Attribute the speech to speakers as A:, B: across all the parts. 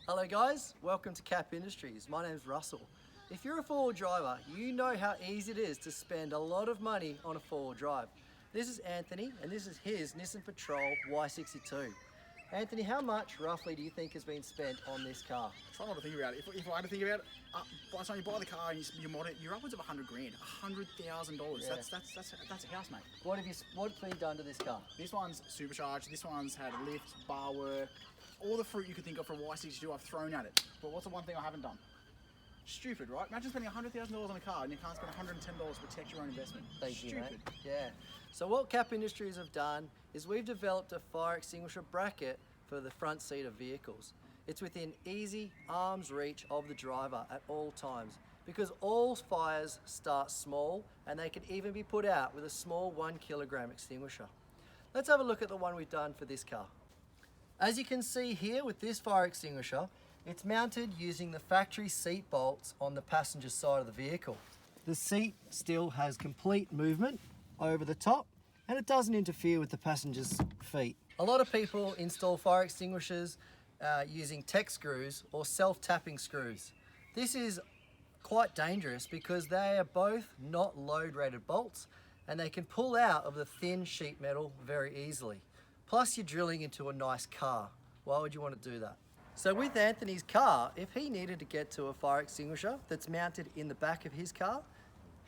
A: Hello guys, welcome to Kap Industries. My name's Russell. If you're a four-wheel driver, you know how easy it is to spend a lot of money on a four-wheel drive. This is Anthony and this is his Nissan Patrol Y62. Anthony, how much roughly do you think has been spent on this car?
B: Try not to think about it. If I had to think about it, by the time you buy the car and you mod it, you're upwards of $100 grand, $100,000.
A: Yeah.
B: That's a house, mate.
A: What's been done to this car?
B: This one's supercharged. This one's had a lift, bar work, all the fruit you could think of for a Y62 I've thrown at it. But what's the one thing I haven't done? Stupid, right? Imagine spending $100,000 on a car and you can't spend $110 to protect your own investment.
A: Thank you,
B: Stupid.
A: mate. Yeah. So what Kap Industries have done is we've developed a fire extinguisher bracket for the front seat of vehicles. It's within easy arm's reach of the driver at all times because all fires start small and they can even be put out with a small 1 kilogram extinguisher. Let's have a look at the one we've done for this car. As you can see here with this fire extinguisher, it's mounted using the factory seat bolts on the passenger side of the vehicle. The seat still has complete movement over the top and it doesn't interfere with the passenger's feet. A lot of people install fire extinguishers using tech screws or self-tapping screws. This is quite dangerous because they are both not load-rated bolts and they can pull out of the thin sheet metal very easily. Plus you're drilling into a nice car. Why would you want to do that? So with Anthony's car, if he needed to get to a fire extinguisher that's mounted in the back of his car,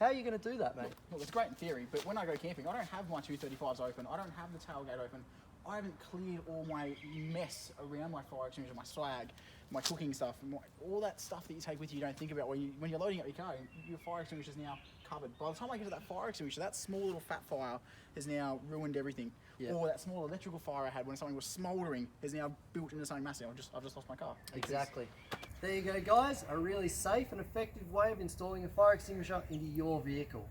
A: how are you going to do that, mate?
B: Look, it's great in theory, but when I go camping, I don't have my 235s open. I don't have the tailgate open. I haven't cleared all my mess around my fire extinguisher, my slag, my cooking stuff, all that stuff that you take with you don't think about when you're loading up your car. Your fire extinguisher is now covered. By the time I get to that fire extinguisher, that small little fat fire has now ruined everything.
A: Yeah.
B: Or that small electrical fire I had when something was smouldering is now built into something massive. I've just lost my car.
A: Exactly. There you go, guys. A really safe and effective way of installing a fire extinguisher into your vehicle.